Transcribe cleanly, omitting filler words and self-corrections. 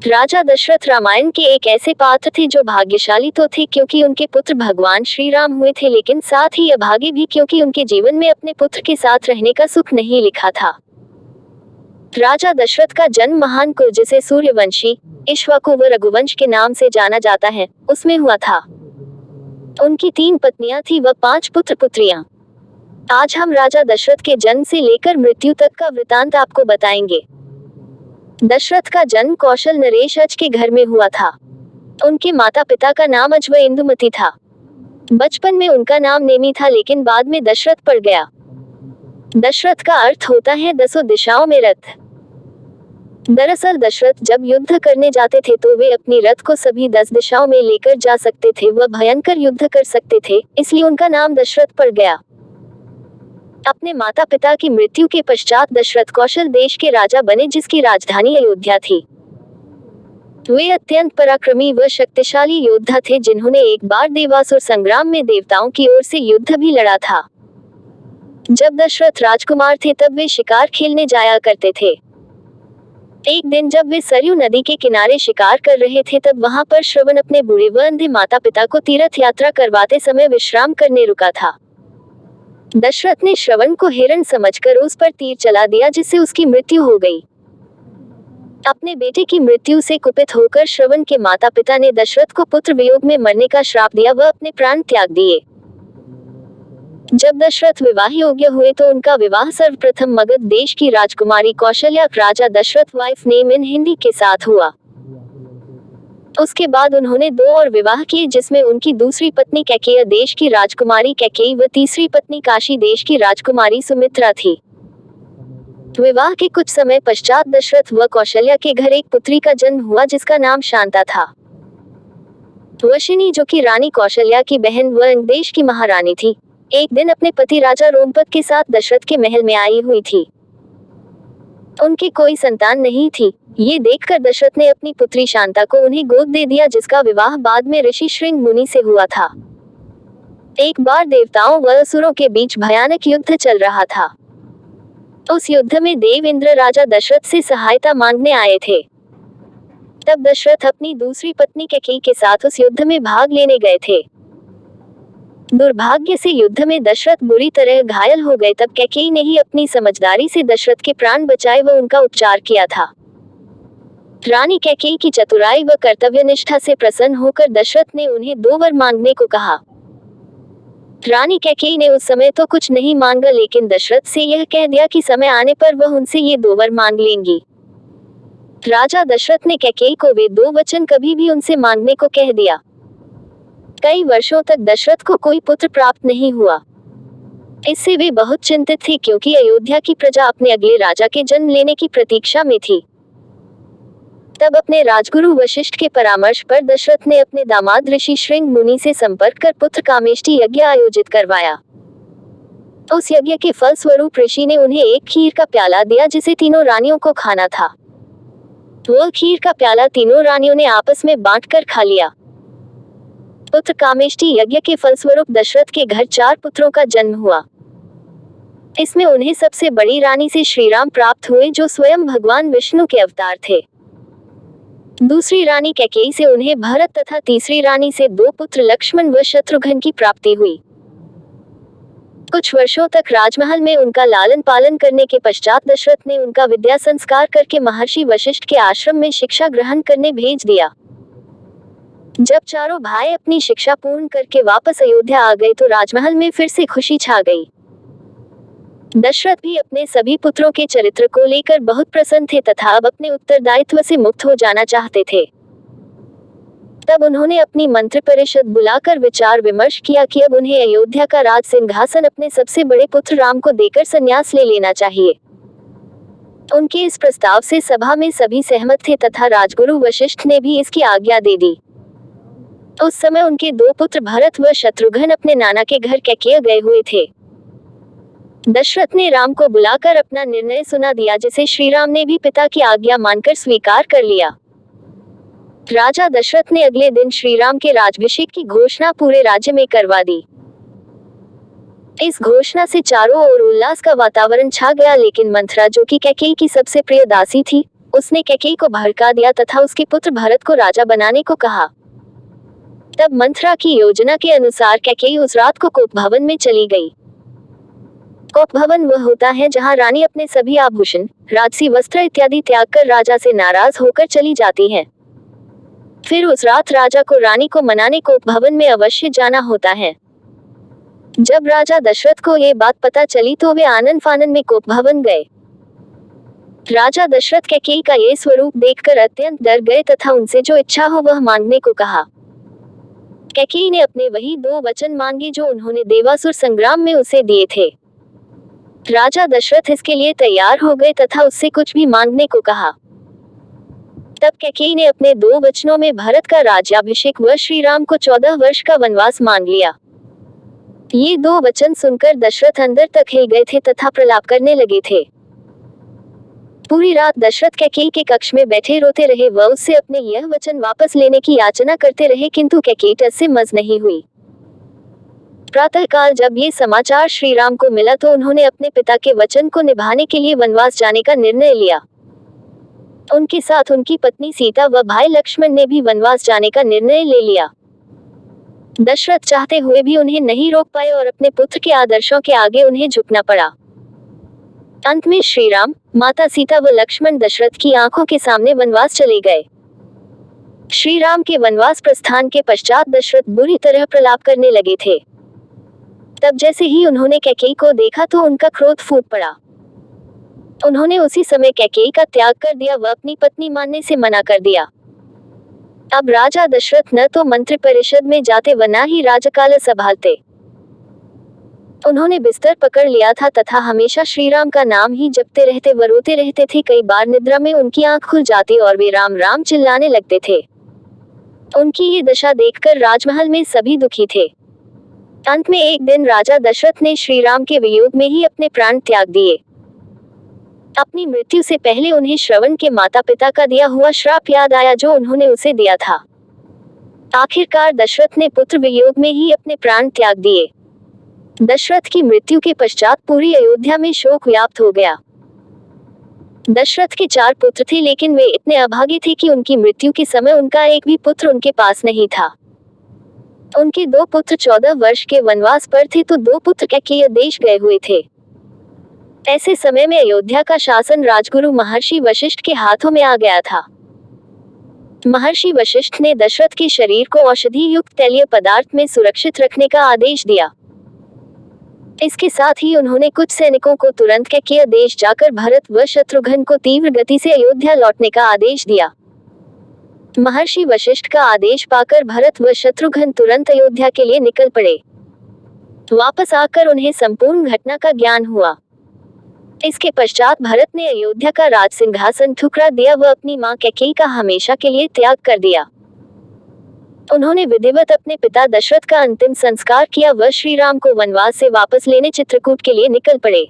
राजा दशरथ रामायण के एक ऐसे पात्र थे जो भाग्यशाली तो थे क्योंकि उनके पुत्र भगवान श्री राम हुए थे, लेकिन साथ ही अभागे भी क्योंकि उनके जीवन में अपने पुत्र के साथ रहने का सुख नहीं लिखा था। राजा दशरथ का जन्म महान कुल जिसे सूर्यवंशी, इक्ष्वाकु व रघुवंश के नाम से जाना जाता है, उसमें हुआ था। उनकी 3 पत्नियां थी व 5 पुत्र पुत्रियां। आज हम राजा दशरथ के जन्म से लेकर मृत्यु तक का वृतांत आपको बताएंगे। दशरथ का जन्म कौशल नरेश अज के घर में हुआ था। उनके माता पिता का नाम अज व इंदुमती था। बचपन में उनका नाम नेमी था, लेकिन बाद में दशरथ पड़ गया। दशरथ का अर्थ होता है 10 दिशाओं में रथ। दरअसल दशरथ जब युद्ध करने जाते थे तो वे अपनी रथ को सभी 10 दिशाओं में लेकर जा सकते थे व भयंकर युद्ध कर सकते थे, इसलिए उनका नाम दशरथ पड़ गया। अपने माता पिता की मृत्यु के पश्चात दशरथ कौशल देश के राजा बने जिसकी राजधानी अयोध्या थी। वे अत्यंत पराक्रमी व शक्तिशाली योद्धा थे जिन्होंने एक बार देवासुर संग्राम में देवताओं की ओर से युद्ध भी लड़ा था। जब दशरथ राजकुमार थे तब वे शिकार खेलने जाया करते थे। एक दिन जब वे सरयू नदी के किनारे शिकार कर रहे थे तब वहां पर श्रवण अपने बूढ़े व अंधे माता पिता को तीर्थ यात्रा करवाते समय विश्राम करने रुका था। दशरथ ने श्रवण को हिरण समझकर उस पर तीर चला दिया जिससे उसकी मृत्यु हो गई। अपने बेटे की मृत्यु से कुपित होकर श्रवण के माता पिता ने दशरथ को पुत्र वियोग में मरने का श्राप दिया व अपने प्राण त्याग दिए। जब दशरथ विवाह योग्य हुए तो उनका विवाह सर्वप्रथम मगध देश की राजकुमारी कौशल्या राजा Dasharath wife name in Hindi के साथ हुआ। उसके बाद उन्होंने 2 और विवाह किए जिसमें उनकी दूसरी पत्नी कैकेयी देश की राजकुमारी कैकेयी व तीसरी पत्नी काशी देश की राजकुमारी सुमित्रा थी। विवाह के कुछ समय पश्चात दशरथ व कौशल्या के घर एक पुत्री का जन्म हुआ जिसका नाम शांता था। वशिनी जो कि रानी कौशल्या की बहन व अंग देश की महारानी थी, एक दिन अपने पति राजा रोमपद के साथ दशरथ के महल में आई हुई थी। उनकी कोई संतान नहीं थी। ये देखकर दशरथ ने अपनी पुत्री शांता को उन्हें गोद दे दिया जिसका विवाह बाद में ऋषि श्रृंग मुनि से हुआ था। एक बार देवताओं व असुरों के बीच भयानक युद्ध चल रहा था। उस युद्ध में देव इंद्र राजा दशरथ से सहायता मांगने आए थे। तब दशरथ अपनी दूसरी पत्नी कैकेयी के साथ उस युद्ध में भाग लेने गए थे। दुर्भाग्य से युद्ध में दशरथ बुरी तरह घायल हो गए। तब कैकेयी ने ही अपनी समझदारी से दशरथ के प्राण बचाए व उनका उपचार किया था। रानी कैकेयी की चतुराई व कर्तव्यनिष्ठा से प्रसन्न होकर दशरथ ने उन्हें 2 वर मांगने को कहा। रानी कैकेयी ने उस समय तो कुछ नहीं मांगा, लेकिन दशरथ से यह कह दिया कि समय आने पर वह उनसे ये 2 वर मांग लेंगी। राजा दशरथ ने कैकेयी को वे 2 वचन कभी भी उनसे मांगने को कह दिया। कई वर्षों तक दशरथ को कोई पुत्र प्राप्त नहीं हुआ। इससे वे बहुत चिंतित थे क्योंकि अयोध्या की प्रजा अपने अगले राजा के जन्म लेने की प्रतीक्षा में थी। तब अपने राजगुरु वशिष्ठ के परामर्श पर दशरथ ने अपने दामाद ऋषि श्रृंग मुनि से संपर्क कर पुत्र कामेष्टि यज्ञ आयोजित करवाया। उस यज्ञ के फल स्वरूप ऋषि ने उन्हें एक खीर का प्याला दिया जिसे तीनों रानियों को खाना था। वह खीर का प्याला तीनों रानियों ने आपस में बांटकर खा लिया। पुत्र कामेष्टि यज्ञ के फलस्वरूप दशरथ के घर 4 पुत्रों का जन्म हुआ। इसमें उन्हें सबसे बड़ी रानी से श्रीराम प्राप्त हुए जो स्वयं भगवान विष्णु के अवतार थे। दूसरी रानी कैकेयी से उन्हें भरत तथा तीसरी रानी से 2 पुत्र लक्ष्मण व शत्रुघ्न की प्राप्ति हुई। कुछ वर्षों तक राजमहल में उनका लालन पालन करने के पश्चात दशरथ ने उनका विद्या संस्कार करके महर्षि वशिष्ठ के आश्रम में शिक्षा ग्रहण करने भेज दिया। जब चारों भाई अपनी शिक्षा पूर्ण करके वापस अयोध्या आ गए तो राजमहल में फिर से खुशी छा गई। दशरथ भी अपने सभी पुत्रों के चरित्र को लेकर बहुत प्रसन्न थे तथा अब अपने उत्तरदायित्व से मुक्त हो जाना चाहते थे। तब उन्होंने अपनी मंत्र परिषद बुलाकर विचार विमर्श किया कि अब उन्हें अयोध्या का राज सिंहासन अपने सबसे बड़े पुत्र राम को देकर संन्यास ले लेना चाहिए। उनके इस प्रस्ताव से सभा में सभी सहमत थे तथा राजगुरु वशिष्ठ ने भी इसकी आज्ञा दे दी। उस समय उनके 2 पुत्र भरत व शत्रुघ्न अपने नाना के घर कैकेयी गए हुए थे। दशरथ ने राम को बुलाकर अपना निर्णय सुना दिया जिसे श्रीराम ने भी पिता की आज्ञा मानकर स्वीकार कर लिया। राजा दशरथ ने अगले दिन श्रीराम के राज्याभिषेक की घोषणा पूरे राज्य में करवा दी। इस घोषणा से चारों ओर उल्लास का वातावरण छा गया, लेकिन मंथरा जो कि कैकेयी की सबसे प्रिय दासी थी, उसने कैकेयी को भड़का दिया तथा उसके पुत्र भरत को राजा बनाने को कहा। तब मंथरा की योजना के अनुसार कैकेयी उस रात को कोप भवन में चली गई। कोप भवन वह होता है जहां रानी अपने सभी आभूषण, राजसी वस्त्र इत्यादि त्याग कर राजा से नाराज होकर चली जाती है। फिर उस रात राजा को रानी को मनाने कोप भवन में अवश्य जाना होता है। जब राजा दशरथ को ये बात पता चली तो वे आनंद फानन में कोप भवन गए। राजा दशरथ कैकेयी का ये स्वरूप देखकर अत्यंत डर गए तथा उनसे जो इच्छा हो वह मांगने को कहा। कैकेयी ने अपने वही 2 वचन मांगे जो उन्होंने देवासुर संग्राम में उसे दिए थे। राजा दशरथ इसके लिए तैयार हो गए तथा उससे कुछ भी मांगने को कहा। तब कैकेयी ने अपने 2 वचनों में भरत का राज्याभिषेक व श्री राम को 14 वर्ष का वनवास मांग लिया। ये 2 वचन सुनकर दशरथ अंदर तक हिल गए थे तथा प्रलाप करने लगे थे। पूरी रात दशरथ कैकेयी के कक्ष में बैठे रोते रहे व उससे अपने यह वचन वापस लेने की याचना करते रहे, किंतु कैकेयी टस से मस नहीं हुई। प्रातःकाल जब ये समाचार श्री राम को मिला तो उन्होंने अपने पिता के वचन को निभाने के लिए वनवास जाने का निर्णय लिया। उनके साथ उनकी पत्नी सीता व भाई लक्ष्मण ने भी वनवास जाने का निर्णय ले लिया। दशरथ चाहते हुए भी उन्हें नहीं रोक पाए और अपने पुत्र के आदर्शों के आगे उन्हें झुकना पड़ा। अंत में श्री राम, माता सीता व लक्ष्मण दशरथ की आंखों के सामने वनवास चले गए। श्री राम के वनवास प्रस्थान के पश्चात दशरथ बुरी तरह प्रलाप करने लगे थे। तब जैसे ही उन्होंने कैकेयी को देखा तो उनका क्रोध फूट पड़ा। उन्होंने उसी समय कैकेयी का त्याग कर दिया व अपनी पत्नी मानने से मना कर दिया। अब राजा दशरथ न तो मंत्री परिषद में जाते व न ही राजकाल संभालते। उन्होंने बिस्तर पकड़ लिया था तथा हमेशा श्री राम का नाम ही जपते रहते व रोते रहते थे। कई बार निद्रा में उनकी आंख खुल जाती और वे राम राम चिल्लाने लगते थे। उनकी ये दशा देखकर राजमहल में सभी दुखी थे। अंत में एक दिन राजा दशरथ ने श्री राम के वियोग में ही अपने प्राण त्याग दिए। अपनी मृत्यु से पहले उन्हें श्रवण के माता पिता का दिया हुआ श्राप याद आया जो उन्होंने उसे दिया था। आखिरकार दशरथ ने पुत्र वियोग में ही अपने प्राण त्याग दिए। दशरथ की मृत्यु के पश्चात पूरी अयोध्या में शोक व्याप्त हो गया। दशरथ के 4 पुत्र थे, लेकिन वे इतने अभागे थे कि उनकी मृत्यु के समय उनका एक भी पुत्र उनके पास नहीं था। उनके 2 पुत्र 14 वर्ष के वनवास पर थे तो 2 पुत्र कैकेयी देश गए हुए थे। ऐसे समय में अयोध्या का शासन राजगुरु महर्षि वशिष्ठ के हाथों में आ गया था। महर्षि वशिष्ठ ने दशरथ के शरीर को औषधि युक्त तैलीय पदार्थ में सुरक्षित रखने का आदेश दिया। इसके साथ ही उन्होंने कुछ सैनिकों को तुरंत कैकेयी देश जाकर भरत व शत्रुघ्न को तीव्र गति से अयोध्या लौटने का आदेश दिया। महर्षि वशिष्ठ का आदेश पाकर भरत व शत्रुघ्न तुरंत अयोध्या के लिए निकल पड़े। वापस आकर उन्हें संपूर्ण घटना का ज्ञान हुआ। इसके पश्चात भरत ने अयोध्या का राज सिंहासन ठुकरा दिया व अपनी मां कैकेयी का हमेशा के लिए त्याग कर दिया। उन्होंने विधिवत अपने पिता दशरथ का अंतिम संस्कार किया व श्री राम को वनवास से वापस लेने चित्रकूट के लिए निकल पड़े।